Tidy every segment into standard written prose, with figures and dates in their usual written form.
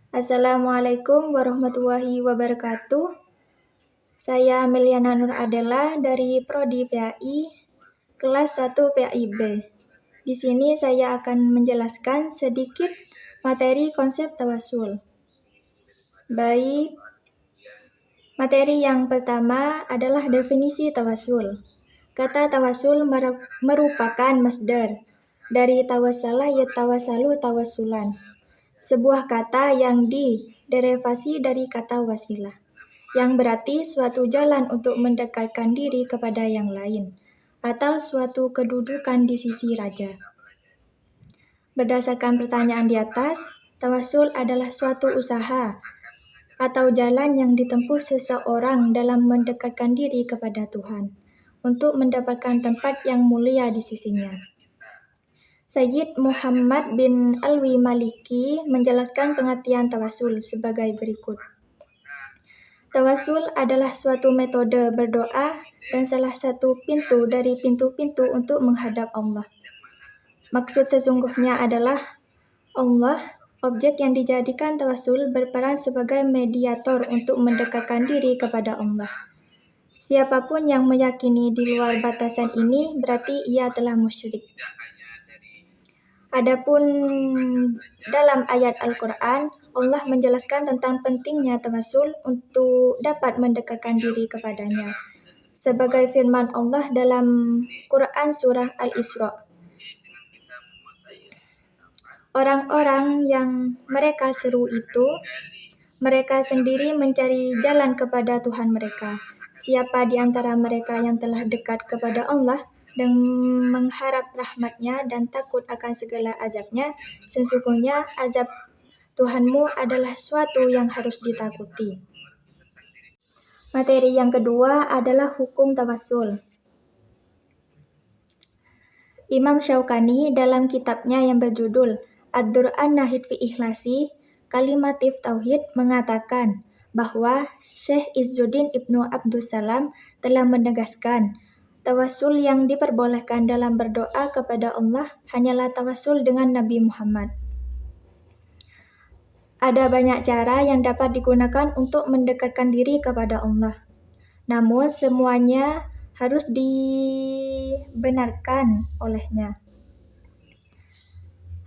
Assalamualaikum warahmatullahi wabarakatuh. Saya Meliana Nur Adela dari Prodi PAI, kelas 1 PAIB. Di sini saya akan menjelaskan sedikit materi konsep tawasul. Baik, materi yang pertama adalah definisi tawasul. Kata tawasul merupakan masdar dari tawasala yatawasalu tawasulan, sebuah kata yang diderivasi dari kata wasilah, yang berarti suatu jalan untuk mendekatkan diri kepada yang lain, atau suatu kedudukan di sisi raja. Berdasarkan pertanyaan di atas, tawasul adalah suatu usaha atau jalan yang ditempuh seseorang dalam mendekatkan diri kepada Tuhan, untuk mendapatkan tempat yang mulia di sisinya. Sayyid Muhammad bin Alwi Maliki menjelaskan pengertian tawasul sebagai berikut. Tawasul adalah suatu metode berdoa dan salah satu pintu dari pintu-pintu untuk menghadap Allah. Maksud sesungguhnya adalah Allah, objek yang dijadikan tawasul berperan sebagai mediator untuk mendekatkan diri kepada Allah. Siapapun yang meyakini di luar batasan ini berarti ia telah musyrik. Adapun dalam ayat Al-Quran, Allah menjelaskan tentang pentingnya tawasul untuk dapat mendekatkan diri kepadanya. Sebagai firman Allah dalam Quran Surah Al-Isra, orang-orang yang mereka seru itu, mereka sendiri mencari jalan kepada Tuhan mereka. Siapa di antara mereka yang telah dekat kepada Allah dan mengharap rahmatnya dan takut akan segala azabnya, sesungguhnya azab Tuhanmu adalah suatu yang harus ditakuti. Materi yang kedua adalah hukum tawasul. Imam Syaukani dalam kitabnya yang berjudul Ad-Dur'an Nahid fi Ikhlasi Kalimatif Tauhid mengatakan bahwa Syekh Izzuddin Ibnu Abdussalam telah menegaskan tawasul yang diperbolehkan dalam berdoa kepada Allah hanyalah tawasul dengan Nabi Muhammad. Ada banyak cara yang dapat digunakan untuk mendekatkan diri kepada Allah. Namun semuanya harus dibenarkan olehnya.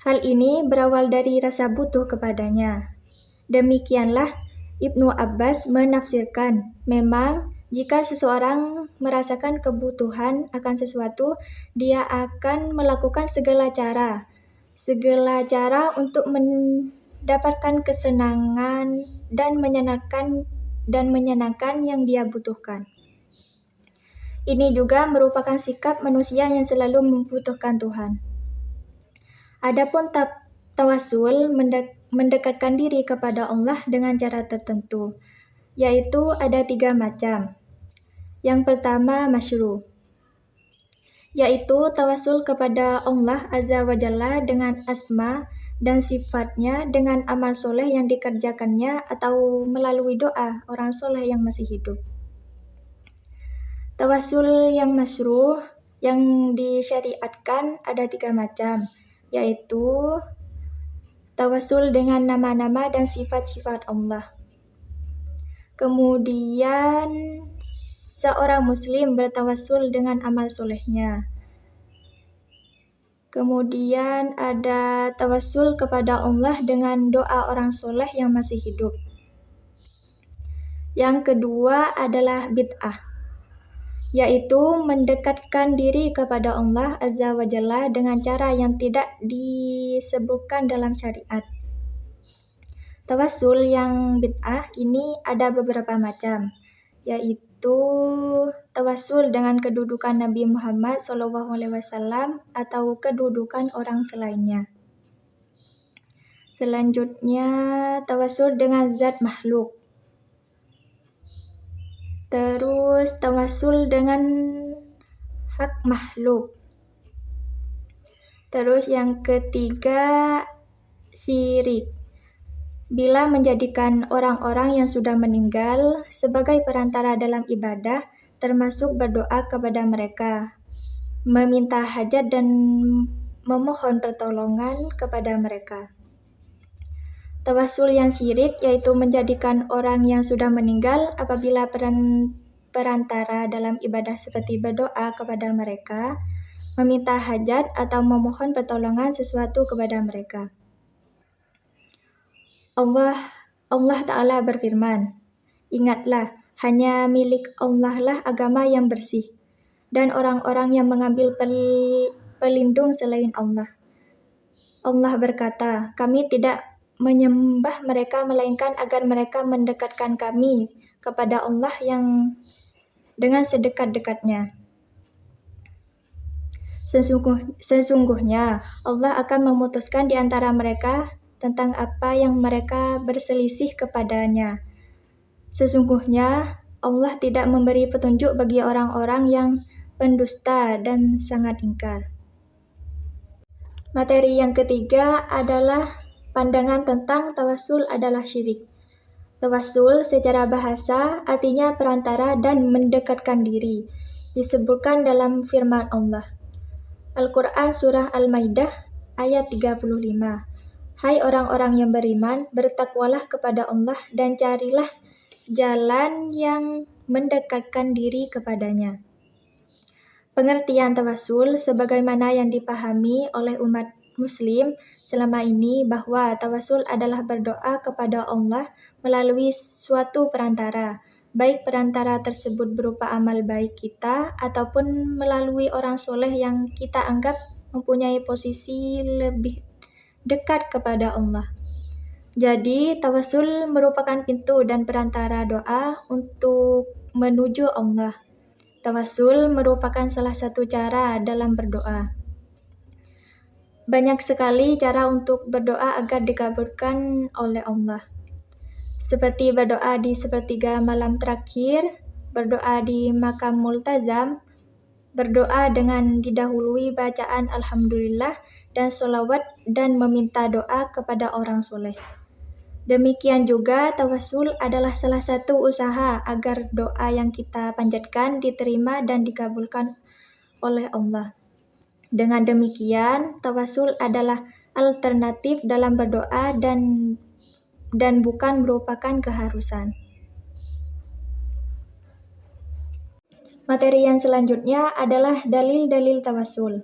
Hal ini berawal dari rasa butuh kepadanya. Demikianlah Ibnu Abbas menafsirkan, memang jika seseorang merasakan kebutuhan akan sesuatu, dia akan melakukan segala cara untuk mendapatkan kesenangan dan menyenangkan yang dia butuhkan. Ini juga merupakan sikap manusia yang selalu membutuhkan Tuhan. Adapun tawasul mendekatkan diri kepada Allah dengan cara tertentu, yaitu ada 3 macam. Yang pertama masyru', yaitu tawasul kepada Allah Azza wa Jalla dengan asma dan sifatnya dengan amal soleh yang dikerjakannya atau melalui doa orang soleh yang masih hidup. Tawasul yang masyru' yang disyariatkan ada 3 macam, yaitu tawasul dengan nama-nama dan sifat-sifat Allah. Kemudian seorang muslim bertawasul dengan amal solehnya. Kemudian ada tawasul kepada Allah dengan doa orang soleh yang masih hidup. Yang kedua adalah bid'ah, yaitu mendekatkan diri kepada Allah Azza wa Jalla dengan cara yang tidak disebutkan dalam syariat. Tawasul yang bid'ah ini ada beberapa macam, yaitu tawasul dengan kedudukan Nabi Muhammad SAW atau kedudukan orang selainnya. Selanjutnya tawasul dengan zat makhluk. Terus tawasul dengan hak makhluk. Terus yang ketiga syirik, bila menjadikan orang-orang yang sudah meninggal sebagai perantara dalam ibadah, termasuk berdoa kepada mereka, meminta hajat dan memohon pertolongan kepada mereka. Tawasul yang syirik yaitu menjadikan orang yang sudah meninggal apabila perantara dalam ibadah seperti berdoa kepada mereka, meminta hajat atau memohon pertolongan sesuatu kepada mereka. Allah Ta'ala berfirman, "Ingatlah, hanya milik Allah lah agama yang bersih, dan orang-orang yang mengambil pelindung selain Allah." Allah berkata, "Kami tidak menyembah mereka melainkan agar mereka mendekatkan kami kepada Allah yang dengan sedekat-dekatnya. Sesungguhnya Allah akan memutuskan di antara mereka tentang apa yang mereka berselisih kepadanya. Sesungguhnya Allah tidak memberi petunjuk bagi orang-orang yang pendusta dan sangat ingkar." Materi yang ketiga adalah pandangan tentang tawasul adalah syirik. Tawasul secara bahasa artinya perantara dan mendekatkan diri. Disebutkan dalam firman Allah. Al-Quran Surah Al-Maidah ayat 35. "Hai orang-orang yang beriman, bertakwalah kepada Allah dan carilah jalan yang mendekatkan diri kepadanya." Pengertian tawasul sebagaimana yang dipahami oleh umat Muslim selama ini bahwa tawasul adalah berdoa kepada Allah melalui suatu perantara, baik perantara tersebut berupa amal baik kita ataupun melalui orang soleh yang kita anggap mempunyai posisi lebih dekat kepada Allah. Jadi, tawasul merupakan pintu dan perantara doa untuk menuju Allah. Tawasul merupakan salah satu cara dalam berdoa. Banyak sekali cara untuk berdoa agar dikabulkan oleh Allah. Seperti berdoa di sepertiga malam terakhir, berdoa di makam multazam, berdoa dengan didahului bacaan Alhamdulillah dan sholawat dan meminta doa kepada orang soleh. Demikian juga tawasul adalah salah satu usaha agar doa yang kita panjatkan diterima dan dikabulkan oleh Allah. Dengan demikian, tawasul adalah alternatif dalam berdoa dan bukan merupakan keharusan. Materi yang selanjutnya adalah dalil-dalil tawasul.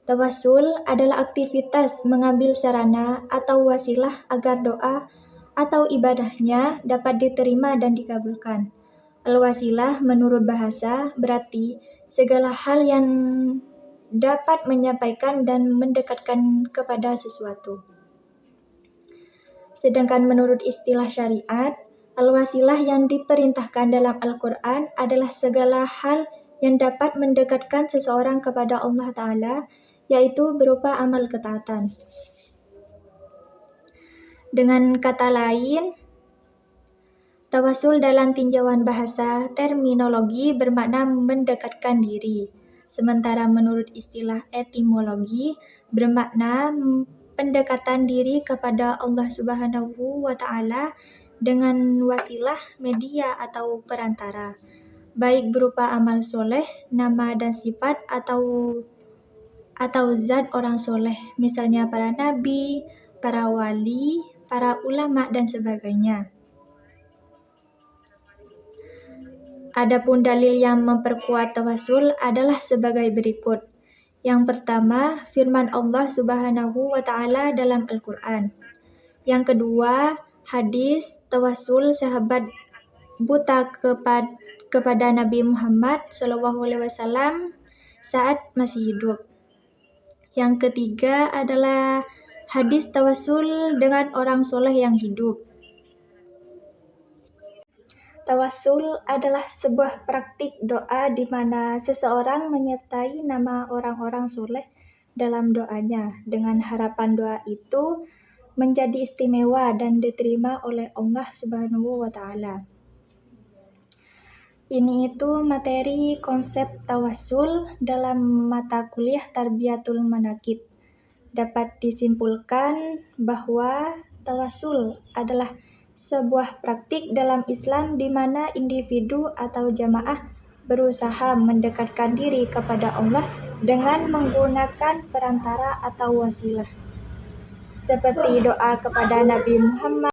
Tawasul adalah aktivitas mengambil sarana atau wasilah agar doa atau ibadahnya dapat diterima dan dikabulkan. Al-wasilah menurut bahasa berarti segala hal yang dapat menyampaikan dan mendekatkan kepada sesuatu. Sedangkan menurut istilah syariat, al-wasilah yang diperintahkan dalam Al-Quran adalah segala hal yang dapat mendekatkan seseorang kepada Allah Ta'ala, yaitu berupa amal ketaatan. Dengan kata lain, tawasul dalam tinjauan bahasa terminologi bermakna mendekatkan diri, sementara menurut istilah etimologi bermakna pendekatan diri kepada Allah Subhanahu wa Ta'ala dengan wasilah, media atau perantara, baik berupa amal soleh, nama dan sifat atau zat orang soleh, misalnya para nabi, para wali, para ulama dan sebagainya. Adapun dalil yang memperkuat tawasul adalah sebagai berikut. Yang pertama, firman Allah Subhanahu wa Ta'ala dalam Al-Quran. Yang kedua, hadis tawasul sahabat buta kepada Nabi Muhammad SAW saat masih hidup. Yang ketiga adalah hadis tawasul dengan orang soleh yang hidup. Tawasul adalah sebuah praktik doa di mana seseorang menyertai nama orang-orang soleh dalam doanya dengan harapan doa itu menjadi istimewa dan diterima oleh Allah Subhanahu wa Ta'ala. Ini itu materi konsep tawasul dalam mata kuliah Tarbiyatul Manaqib. Dapat disimpulkan bahwa tawasul adalah sebuah praktik dalam Islam di mana individu atau jamaah berusaha mendekatkan diri kepada Allah dengan menggunakan perantara atau wasilah. seperti doa kepada Nabi Muhammad